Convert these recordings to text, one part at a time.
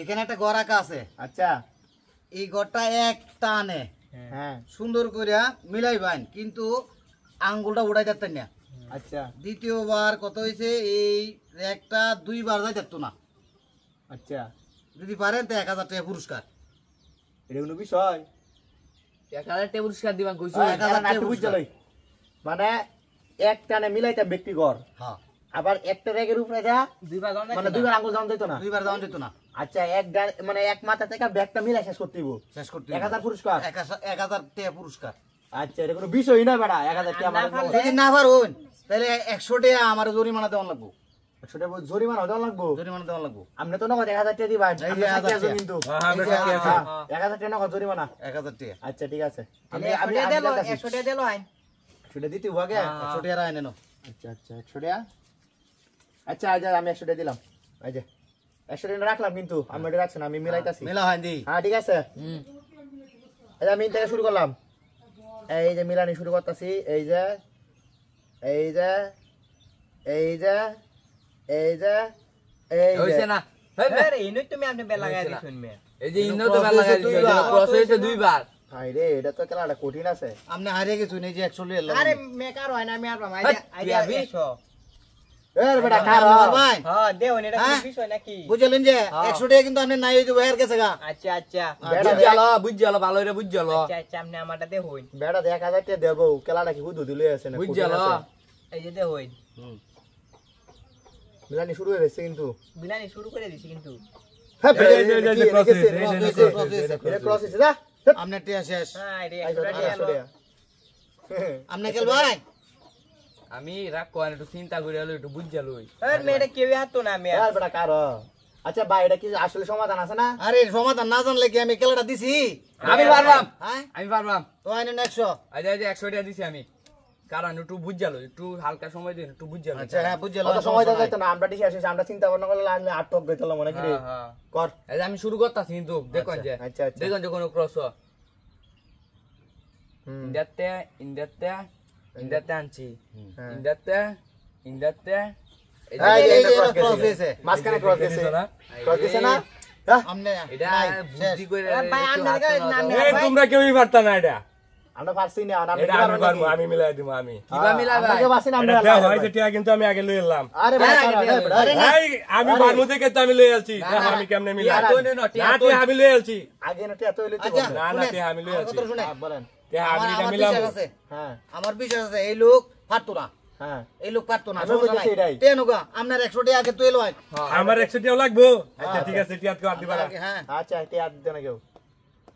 এখানে একটা ঘর আঁকা আছে। আচ্ছা এই ঘরটা এক টানে হ্যাঁ সুন্দর করিয়া মিলাইবেন, কিন্তু আঙ্গুলটা উড়াই যাচ্ছেন না। আচ্ছা দ্বিতীয়বার কত হয়েছে, এই একটা 2 বার যাই যাচ্ত না। আচ্ছা যদি পারেন তো 1000 টাকা পুরস্কার। এটা কোনো বিষয় 1000 টাকা পুরস্কার দিবা কইছো। 1000 টাকা পুরস্কার। মানে এক টানে মিলাইতাম ব্যক্তি ঘর, হ্যাঁ, আবার একটা রেগের উপরে যা দুইবার গান মানে দুইবার আঙ্গুল জাম দিত না। 2 বার যাওয়া যেত না। আচ্ছা মানে এক মাথা থেকে ব্যাগটা মিলাই শেষ করতে দিব। শেষ করতে 1000 পুরস্কার। 1000 টাকা পুরস্কার। আচ্ছা এটা কোনো বিষয় না বেটা 1000 টাকা আমার যদি না পারুন তাহলে 100 টাকা আমার জরিমানা দেওয়া লাগবো। 100 টাকা জরিমানা দেওয়া লাগবো। জরিমানা দেওয়া লাগবো। আপনি তো নগদ 1000 টাকা দিবেন। এই যে 1000 টাকা কিন্তু আমরা সাথে আছি। 1000 টাকা নগদ জরিমানা। 1000 টাকা। আচ্ছা ঠিক আছে। আমি দিলো 100 টাকা দিলো আইন। সেটা দিতে হবে। 100 টাকা রায় নেন। আচ্ছা আচ্ছা 100 টাকা। আচ্ছা আজ আমি 100 টাকা দিলাম। এই যে 100 টাকা রাখলাম, কিন্তু আমি এটা রাখছেন আমি মিলাইতাছি। মেলা হয় দি। হ্যাঁ ঠিক আছে। এই যে আমি থেকে শুরু করলাম। এই যে মিলানি শুরু করতেছি। এই যে এই যে এই যে এই যে এই যে হইছে না। আরে ইনো তুমি আপনি বেলা লাগাই দিছুন মে। এই যে ইনো তো বেলা লাগাই দিছো, ক্রস হইছে দুইবার। হাই রে এটা তো খেলাটা কঠিন আছে। আপনি হারিয়ে গেছেন, এই যে 100 টাকা। আরে মেকার হয় না আমি আর ভাই আইডিয়া 20 এর বেটা কার ভাই হ্যাঁ দেও এটা কি বিষয় নাকি বুঝলেন যে 100 টাকা কিন্তু আপনি নাই, ওই যে বাইরে গেছে গা। আচ্ছা আচ্ছা বুঝজালো ভালো করে বুঝজালো। আচ্ছা আচ্ছা আপনি আমারটা দে হইন বেটা 1000 টাকা দেবো, খেলাটা কি হুদু দিলে আছে না? বুঝজালো। এই যে দে হইন মিলানি শুরু হয়ে গেছে কিন্তু। বিলানি শুরু করে দিছি কিন্তু হ্যাঁ ক্রস হইছে যা। আপনি টাকা শেষ। হ্যাঁ রে আইসো একটা টাকা দিয়ে আপনি খেল ভাই। আমি রাগ করেন একটু চিন্তা করে হলো একটু বুঝজালো। আরে মেয়েটা কেউ হাঁটো না আমি আর বেটা কার। আচ্ছা ভাই এটা কি আসলে সমাধান আছে না? আরে সমাধান না জানলে কি আমি খেলাটা দিছি? আমি পারবাম, হ্যাঁ আমি পারবাম। তো আইনেন 100। আজ 100 টাকা দিছি আমি, কারণ একটু বুঝজালো, একটু হালকা সময় দিন, একটু বুঝজালো। আচ্ছা হ্যাঁ বুঝলাম। কত সময় যাইতো না, আমরা ঠিক আছে আমরা চিন্তা ভাবনা করলে আমি আটক গইতাম মনে কি রে হ্যাঁ কর। এই যে আমি শুরু করতাছি কিন্তু দেখুন যে আচ্ছা আচ্ছা দেখুন যে কোনো ক্রস ইন্দাতে আনছি ইন্দাতে এই যে ক্রস ক্রস হয়েছে। দিয়েছে মাঝখানে ক্রস দিয়েছে না ক্রস দিয়েছে না। আপনি এটা নাই, বুদ্ধি করে ভাই আপনার কাছে নাম এই তোমরা কেউই পারতা না এটা। আমরা পারছি না আমরা এটা আমি পারবো, আমি মিলাই দিব আমি। কিবা মিলাবে আমরা কেউ পারছি না আমরা এটা দেওয়া হয় যেটা কিন্তু আমি আগে লই এলাম। আরে ভাই আরে এই আমি পারমু থেকে তো আমি লই আলছি। দেখো আমি কেমনে মিলাই। টিয়া তো নে না, টিয়া না তো তে আমি লই আলছি। আগে না এত হইলে তো আচ্ছা না না তে আমি লই আলছি। কথা শুনে বলেন। তে আমি এটা আমার মিলাম। বিশ্বাস আছে, হ্যাঁ আমার বিশ্বাস আছে এই লোক পারতো না, হ্যাঁ এই লোক পারতো না। আমি বুঝেছি এটাই। তেনুগা আপনার 100 টাকা আগে তুই লয়। আমার 100 টাকা লাগবো। আচ্ছা ঠিক আছে টিয়াত কর দিবা। হ্যাঁ আচ্ছা তে আর দিতে না কেউ।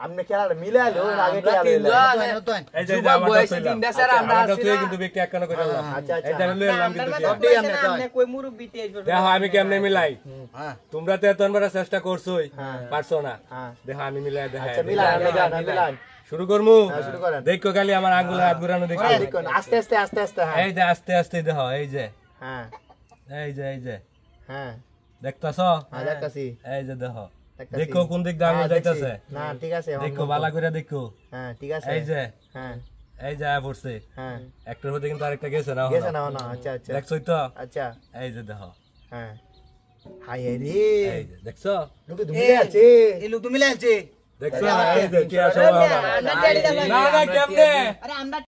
আপনি খেলাটা মিলাইলো আগে আমরা খেলা তিনজন। এই যে যুবক বয়সী তিনটা স্যার আমরা আমরা আছি তুই না। কিন্তু ব্যক্তি একখানা করে দিলাম। আচ্ছা এই যে আমি লই এলাম কিন্তু টিয়া। সবটাই আমরা আপনি কই মুরব্বি তেজ দেখো আমি কেমনে মিলাই। হ্যাঁ তোমরা তো এতবার চেষ্টা করছোই, পারছো না। হ্যাঁ দেখো আমি মিলাই দেখাই। আচ্ছা মিলান শুরু করমু। শুরু করেন। দেখো খালি আমার আঙ্গুলে হাত ঘুরানো দেখো। দেখুন আস্তে আস্তে আস্তে আস্তে হ্যাঁ এই যে আস্তে আস্তে দেখো, এই যে হ্যাঁ এই যে হ্যাঁ দেখতাছো? হ্যাঁ দেখতাছি এই যে দেখো, দেখতাছি। দেখো কোন দিক দিয়ে আঙুল যাইতাছে। না ঠিক আছে দেখো ভালো করে দেখো। হ্যাঁ ঠিক আছে এই যে হ্যাঁ এই যে পড়ছে হ্যাঁ একটার মধ্যে কিন্তু আরেকটা গেছে না। গেছে না না আচ্ছা আচ্ছা দেখছই তো? আচ্ছা এই যে দেখো, হ্যাঁ হাই রে এই যে দেখছো? লোকে দুমিলে আছে এই লোক তুমি লাইছে। দেখছো? এই যে কি আসলে আমরা না না কেমনে আরে আমরা